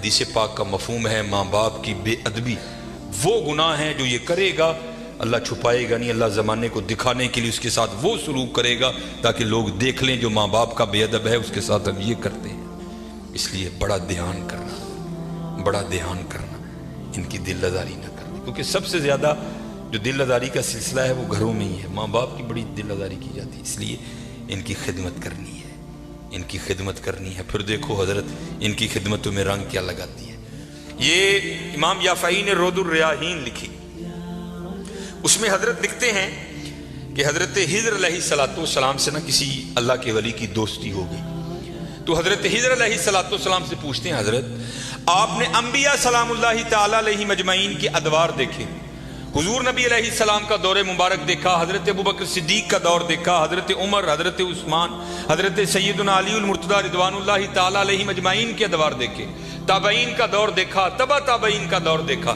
حدیث پاک کا مفہوم ہے ماں باپ کی بے ادبی وہ گناہ ہے جو یہ کرے گا اللہ چھپائے گا نہیں، اللہ زمانے کو دکھانے کے لیے اس کے ساتھ وہ سلوک کرے گا تاکہ لوگ دیکھ لیں جو ماں باپ کا بے ادب ہے اس کے ساتھ ہم یہ کرتے ہیں۔ اس لیے بڑا دھیان کرنا ان کی دل آزاری نہ کرنا، کیونکہ سب سے زیادہ جو دل آزاری کا سلسلہ ہے وہ گھروں میں ہی ہے، ماں باپ کی بڑی دل آزاری کی جاتی ہے، اس لیے ان کی خدمت کرنی ہے۔ پھر دیکھو حضرت ان کی خدمتوں میں رنگ کیا لگاتی ہے۔ یہ امام یافعی نے رود الریاحین لکھی، اس میں حضرت لکھتے ہیں کہ حضرت خضر علیہ السلام سے کسی اللہ کے ولی کی دوستی ہو گئی، تو حضرت خضر علیہ السلام سے پوچھتے ہیں حضرت آپ نے انبیاء سلام اللہ تعالی علیہ مجمعین کے ادوار دیکھے، حضور نبی علیہ السلام کا دور مبارک دیکھا، حضرت ابوبکر صدیق کا دور دیکھا، حضرت عمر، حضرت عثمان، حضرت سیدنا علی المرتضی رضوان اللہ تعالی علیہ مجمعین کے ادوار دیکھے، تابعین کا دور دیکھا، تبع تابعین کا دور دیکھا،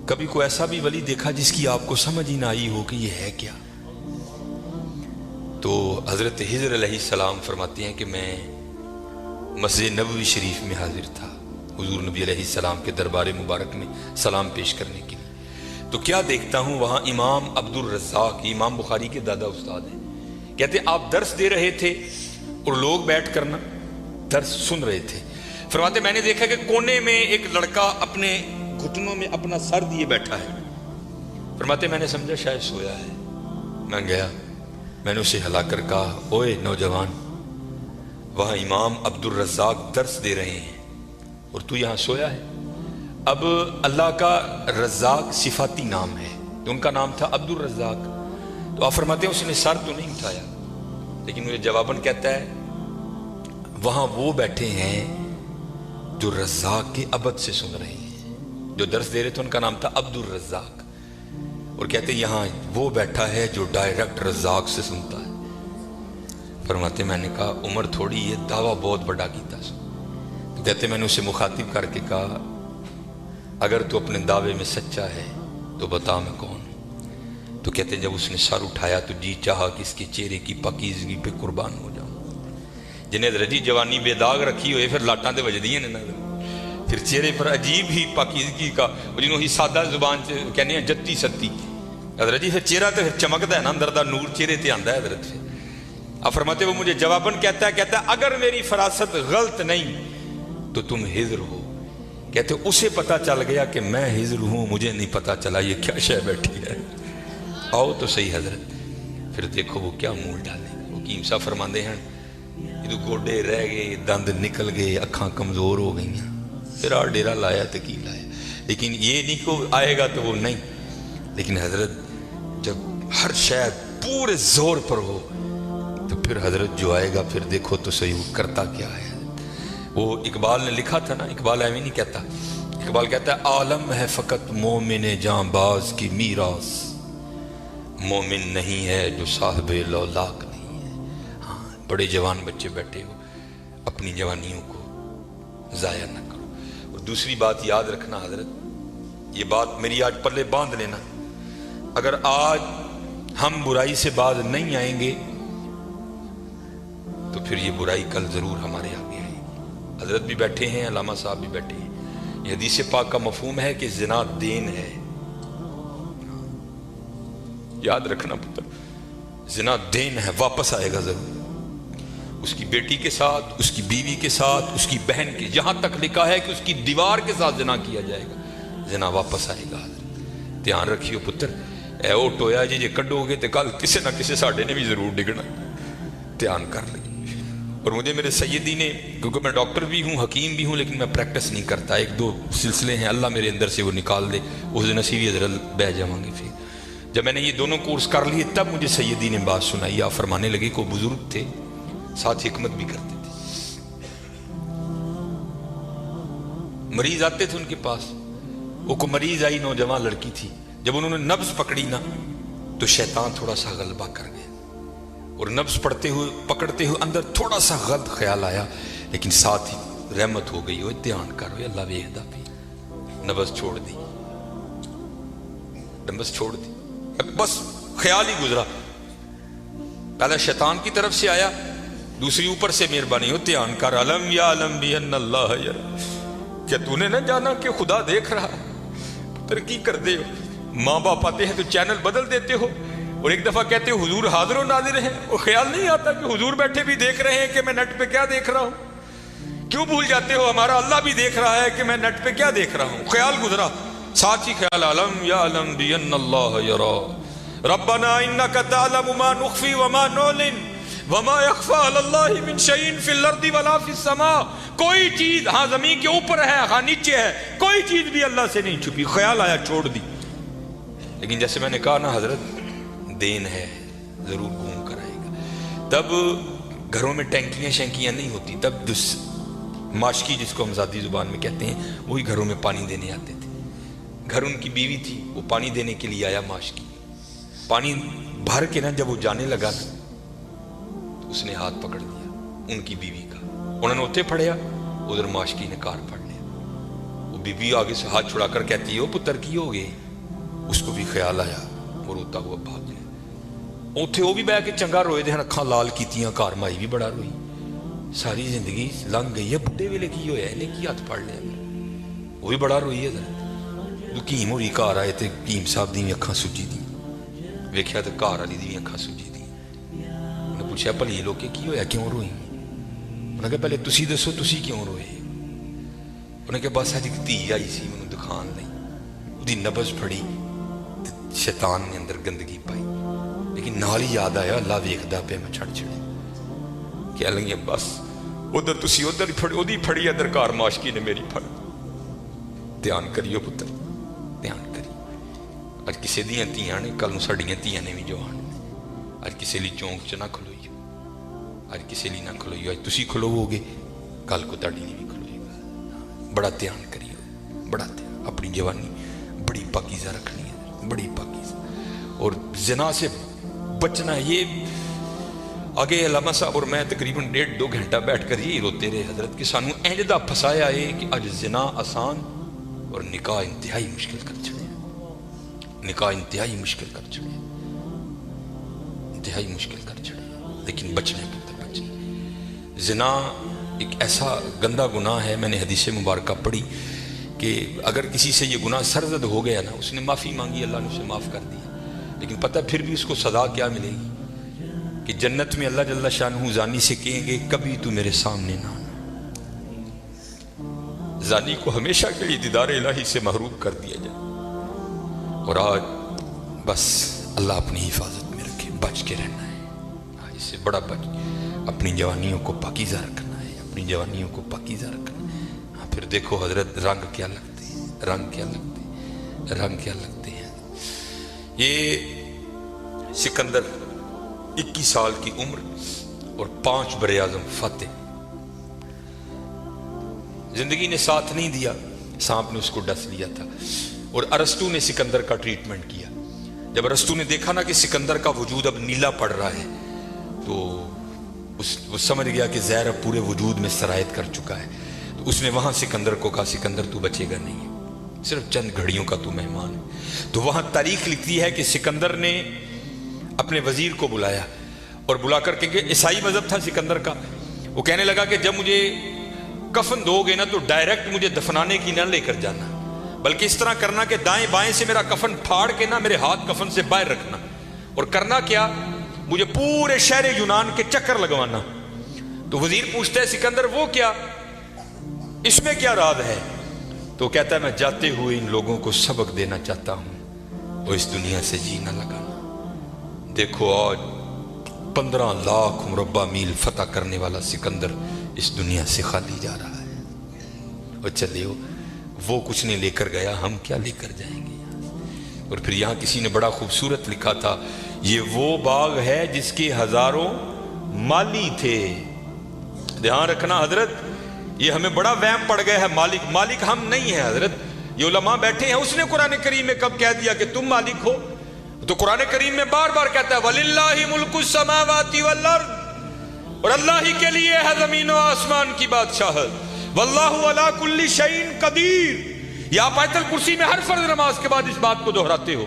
کبھی کوئی ایسا بھی ولی دیکھا جس کی آپ کو سمجھ ہی نہ آئی ہو کہ یہ ہے کیا؟ تو حضرت خضر علیہ السلام فرماتے ہیں کہ میں مسجد نبوی شریف میں حاضر تھا حضور نبی علیہ السلام کے دربار مبارک میں سلام پیش کرنے کے لیے، تو کیا دیکھتا ہوں وہاں امام عبد الرزاق، امام بخاری کے دادا استاد ہیں، کہتے ہیں آپ درس دے رہے تھے اور لوگ بیٹھ کر درس سن رہے تھے، فرماتے میں نے دیکھا کہ کونے میں ایک لڑکا اپنے گھٹنوں میں اپنا سر دیے بیٹھا ہے، فرماتے میں نے سمجھا شاید سویا ہے، میں گیا، میں نے اسے ہلا کر کہا اوئے نوجوان، وہاں امام عبد الرزاق درس دے رہے ہیں اور تو یہاں سویا ہے؟ اب اللہ کا رزاق صفاتی نام ہے، تو ان کا نام تھا عبد الرزاق، تو آپ فرماتے ہیں اس نے سر تو نہیں اٹھایا، لیکن مجھے جواباً کہتا ہے وہاں وہ بیٹھے ہیں جو رزاق کے عبد سے سن رہے ہیں، جو درس دے رہے تھے ان کا نام تھا عبد الرزاق، اور کہتے ہیں یہاں وہ بیٹھا ہے جو ڈائریکٹ رزاق سے سنتا ہے۔ فرماتے میں نے کہا عمر تھوڑی یہ دعویٰ بہت بڑا کیتا سو، تو کہتے میں نے اسے مخاطب کر کے کہا اگر تو اپنے دعوے میں سچا ہے تو بتا میں کون ہوں؟ تو کہتے جب اس نے سر اٹھایا تو جی چاہا کہ اس کے چہرے کی پاکیزگی پہ قربان ہو جاؤں، جنہیں رجی جوانی بے داغ رکھی ہوئے پھر لاٹاں دے وجدیاں نے پھر چہرے پر عجیب ہی پاکیزگی کا، جنہوں ہی سادہ زبان سے کہنے ہیں جتی ستی حضرت جی، پھر چہرہ تو پھر چمکتا ہے نا، اندر دا نور چہرے تے آندا ہے حضرت سے۔ اب فرماتے وہ مجھے جواباً کہتا ہے اگر میری فراست غلط نہیں تو تم خضر ہو، کہتے اسے پتا چل گیا کہ میں خضر ہوں، مجھے نہیں پتا چلا یہ کیا شے بیٹھی ہے، آؤ تو صحیح حضرت، پھر دیکھو وہ کیا مول ڈالے، وہ حکیم صاحب فرماندے ہیں یہ تو گوڈے رہ گئے، دند نکل گئے، اکھاں کمزور ہو گئی ہیں، پھر آ ڈیرا لایا تو کی لایا، لیکن یہ نہیں کو آئے گا تو وہ نہیں، لیکن حضرت جب ہر شاید پورے زور پر ہو تو پھر حضرت جو آئے گا پھر دیکھو تو صحیح وہ کرتا کیا ہے۔ وہ اقبال نے لکھا تھا نا، اقبال ایویں نہیں کہتا، اقبال کہتا ہے عالم ہے فقط مومن جاں باز کی میراث، مومن نہیں ہے جو صاحب لولاک نہیں ہے۔ ہاں بڑے جوان بچے بیٹھے ہو، اپنی جوانیوں کو ضائع نہ کرو۔ اور دوسری بات یاد رکھنا حضرت، یہ بات میری آج پلے باندھ لینا، اگر آج ہم برائی سے باز نہیں آئیں گے تو پھر یہ برائی کل ضرور ہمارے آگے آئے گی۔ حضرت بھی بیٹھے ہیں، علامہ صاحب بھی بیٹھے ہیں، یہ حدیث پاک کا مفہوم ہے کہ زنا دین ہے، یاد رکھنا پتر، زنا دین ہے، واپس آئے گا ضرور، اس کی بیٹی کے ساتھ، اس کی بیوی کے ساتھ، اس کی بہن کے، جہاں تک لکھا ہے کہ اس کی دیوار کے ساتھ زنا کیا جائے گا، زنا واپس آئے گا۔ دھیان رکھیو پتر، اے او ٹویا جی کڈو گے تو کل کسے نہ کسے ساڈے نے بھی ضرور ڈگنا، دھیان کر لیں۔ اور مجھے میرے سیدی نے، کیونکہ میں ڈاکٹر بھی ہوں، حکیم بھی ہوں، لیکن میں پریکٹس نہیں کرتا، ایک دو سلسلے ہیں اللہ میرے اندر سے وہ نکال دے، اس دن اسی بھی حضرت بہ جاؤں گے۔ پھر جب میں نے یہ دونوں کورس کر لیے تب مجھے سیدی نے بات سنائی، آپ فرمانے لگے کو بزرگ تھے ساتھ حکمت بھی کرتے تھے، مریض آتے تھے ان کے پاس، وہ کو مریض آئی، نوجوان لڑکی تھی، جب انہوں نے نبض پکڑی نا تو شیطان تھوڑا سا غلبہ کر گیا، اور نبض پکڑتے ہوئے اندر تھوڑا سا غلط خیال آیا، لیکن ساتھ ہی رحمت ہو گئی، وہ دھیان کر رہے اللہ ویکھدا پئی، نبض چھوڑ دی، نبض چھوڑ دی، بس خیال ہی گزرا، پہلے شیطان کی طرف سے آیا دوسری اوپر سے مہربانی ہو دھیان کر علم یا علم بھی ان اللہ یرا، کیا تو نے نہ جانا کہ خدا دیکھ رہا؟ ترقی کر دے ہو، ماں باپ آتے ہیں تو چینل بدل دیتے ہو، اور ایک دفعہ کہتے ہو حضور حاضر و ناظر ہیں، اور خیال نہیں آتا کہ حضور بیٹھے بھی دیکھ رہے ہیں کہ میں نیٹ پہ کیا دیکھ رہا ہوں؟ کیوں بھول جاتے ہو ہمارا اللہ بھی دیکھ رہا ہے کہ میں نیٹ پہ کیا دیکھ رہا ہوں؟ خیال گزرا، ساتھ ہی خیال علم یا علم بھی ان اللہ یرا ربنا انک تعلم ما نخفی وما نعلن وما یخفی علی اللہ من شیء فی الارض ولا فی السماء، کوئی چیز ہاں زمین کے اوپر ہے ہاں نیچے ہے، کوئی چیز بھی اللہ سے نہیں چھپی۔ خیال آیا چھوڑ دی، لیکن جیسے میں نے کہا نا حضرت دین ہے ضرور گھوم کر آئے گا۔ تب گھروں میں ٹینکیاں شینکیاں نہیں ہوتی، تب ماشکی جس کو ہم ذاتی زبان میں کہتے ہیں وہی گھروں میں پانی دینے آتے تھے۔ گھر ان کی بیوی تھی، وہ پانی دینے کے لیے آیا، ماشکی پانی بھر کے نا جب وہ جانے لگا تو اس نے ہاتھ پکڑ دیا ان کی بیوی کا، انہوں نے اتنے پھڑیا، ادھر ماشکی نے کار پھڑ لیا۔ وہ بیوی آگے سے ہاتھ چھڑا کر کہتی ہے وہ پتر کی ہو گئے، اس کو بھی خیال آیا، وہ روتا ہوا بھاگ گیا۔ اوتھے وہ بھی بہ کے چنگا روئے دے، اکھاں لال کیتیاں، کار مائی بھی بڑا روئی، ساری زندگی لنگ گئی ہے، بڈھے ویلے کی ہویا ہے کی ہاتھ پھڑ لیا، وہ بھی بڑا روئی ہے۔ کیم ہوئی گھر آئے تے کیم صاحب دی اکھاں سجی دی، ویکھیا تے گھر والی دی اکھاں سجی دی۔ انہیں پوچھا بھلی لوکے کی ہویا کیوں روئی؟ انہیں کہا پہلے تسی دسو تسی کیوں روئے؟ انہیں کہا بس اج ایک دھی آئی سی مینوں دکھان لئی، اودی نبض پھڑی، شیطان نے اندر گندگی پائی، لیکن نال ہی یاد آیا اللہ ویکھدا پیا میں چھڑ چھڑے، کہہ لگی بس ادھر تسی ادھر پھڑی، اودی پھڑی ادھر کار ماشکی نے میری پھڑ۔ دھیان کریو پتر، دھیان کری، اج کسی دیاں تیاں نے کل نوں ساڈیاں تیاں نے بھی جوان نے، اج کسی لی چونک چ نہ کھلوئیو، اج کسی لی نہ کھلوئیو، اج تسی کھلوو گے کل کو تاڈی نہیں بھی کھلوئے گا۔ بڑا دھیان کریو، بڑا دھیان، اپنی جوانی بڑی پاکیزہ رکھنی ہے، بڑی پاکیزہ، اور زنا سے بچنا ہے۔ یہ آگے علامہ صاحب اور میں تقریباً 1.5-2 گھنٹہ بیٹھ کر یہی روتے رہے حضرت کہ سانو اینجدہ پھسایا ہے کہ اج زنا آسان اور نکاح انتہائی مشکل کر چھڑے، نکاح انتہائی مشکل کر چھڑے، انتہائی مشکل کر چھڑے، لیکن بچنے پتر بچنے۔ زنا ایک ایسا گندہ گناہ ہے، میں نے حدیث مبارکہ پڑھی کہ اگر کسی سے یہ گناہ سرزد ہو گیا نا، اس نے معافی مانگی اللہ نے اسے معاف کر دیا، لیکن پتہ پھر بھی اس کو سزا کیا ملے گی کہ جنت میں اللہ جل شانہ زانی سے کہیں گے کبھی تو میرے سامنے نہ آنا۔ زانی کو ہمیشہ کے لیے دیدار الہی سے محروم کر دیا جائے، اور آج بس اللہ اپنی حفاظت میں رکھے، بچ کے رہنا ہے، اس سے بڑا بچ، اپنی جوانیوں کو پاکیزہ رکھنا ہے، اپنی جوانیوں کو پاکیزہ رکھنا ہے۔ پھر دیکھو حضرت رنگ کیا لگتے ہیں، رنگ کیا لگتے ہیں، رنگ کیا لگتے ہیں۔ یہ سکندر 21 سال کی عمر اور 5 براعظم فاتح، زندگی نے ساتھ نہیں دیا، سانپ نے اس کو ڈس لیا تھا، اور ارسطو نے سکندر کا ٹریٹمنٹ کیا۔ جب ارسطو نے دیکھا نا کہ سکندر کا وجود اب نیلا پڑ رہا ہے تو وہ سمجھ گیا کہ زہر اب پورے وجود میں سرایت کر چکا ہے، تو اس نے وہاں سکندر کو کہا سکندر تو بچے گا نہیں، صرف چند گھڑیوں کا تو مہمان ہے۔ تو وہاں تاریخ لکھتی ہے کہ سکندر نے اپنے وزیر کو بلایا اور بلا کر کہ عیسائی مذہب تھا سکندر کا، وہ کہنے لگا کہ جب مجھے کفن دو گے نا تو ڈائریکٹ مجھے دفنانے کی نہ لے کر جانا، بلکہ اس طرح کرنا کہ دائیں بائیں سے میرا کفن پھاڑ کے نا میرے ہاتھ کفن سے باہر رکھنا، اور کرنا کیا مجھے پورے شہر یونان کے چکر لگوانا۔ تو وزیر پوچھتا ہے سکندر وہ کیا، اس میں کیا راز ہے؟ تو کہتا ہے میں جاتے ہوئے ان لوگوں کو سبق دینا چاہتا ہوں وہ اس دنیا سے جی نہ لگانا۔ دیکھو آج 15 لاکھ مربع میل فتح کرنے والا سکندر اس دنیا سے خالی جا رہا ہے، اور چلے وہ کچھ نہیں لے کر گیا، ہم کیا لے کر جائیں گے؟ اور پھر یہاں کسی نے بڑا خوبصورت لکھا تھا، یہ وہ باغ ہے جس کے ہزاروں مالی تھے۔ دھیان رکھنا حضرت، یہ ہمیں بڑا وہم پڑ گیا ہے، مالک ہم نہیں ہیں حضرت، یہ علماء بیٹھے ہیں، اس نے قرآن کریم میں کب کہہ دیا کہ تم مالک ہو؟ تو قرآن کریم میں بار بار کہتا ہے وَلِلَّهِ مُلْكُ السَّمَاوَاتِ وَالْأَرْضِ، اور اللہ ہی کے لیے ہے زمین و آسمان کی بادشاہت، وَاللَّهُ عَلَىٰ كُلِّ شَيْءٍ قَدِيرٌ۔ یہ آپ آیت الکرسی میں ہر فرض نماز کے بعد اس بات کو دہراتے ہو،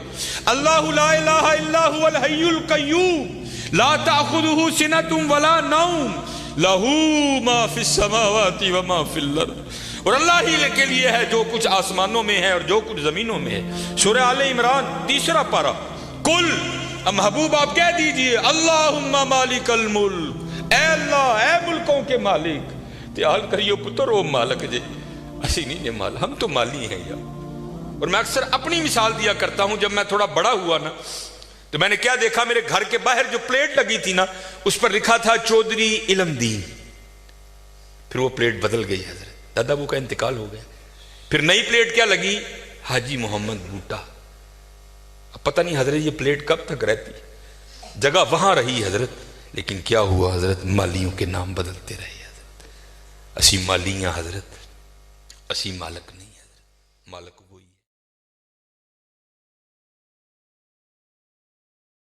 اللہ لا الہ الا هو الحی القیوم لا تأخذہ سنۃ ولا نوم لہو ما فی السماوات و ما فی الارض، اور اللہ ہی کے لیے ہے جو کچھ آسمانوں میں ہے اور جو کچھ زمینوں میں ہے۔ سورہ آل عمران 3 پارہ۔ کل، محبوب آپ کہہ دیجئے اللہم مالک الملک، اے اللہ اے ملکوں کے مالک، تیال کریو پتر او مالک جے، اسی نہیں جے مال، ہم تو مالی ہیں یا۔ اور میں اکثر اپنی مثال دیا کرتا ہوں، جب میں تھوڑا بڑا ہوا نا تو میں نے کیا دیکھا، میرے گھر کے باہر جو پلیٹ لگی تھی نا اس پر لکھا تھا چودھری علم دین، پھر وہ پلیٹ بدل گئی حضرت، دادا ابو کا انتقال ہو گیا، پھر نئی پلیٹ کیا لگی، حاجی محمد بوٹا۔ اب پتہ نہیں حضرت یہ پلیٹ کب تک رہتی، جگہ وہاں رہی حضرت، لیکن کیا ہوا حضرت، مالیوں کے نام بدلتے رہے حضرت۔ اسی مالیاں حضرت، اسی مالک نہیں حضرت، مالک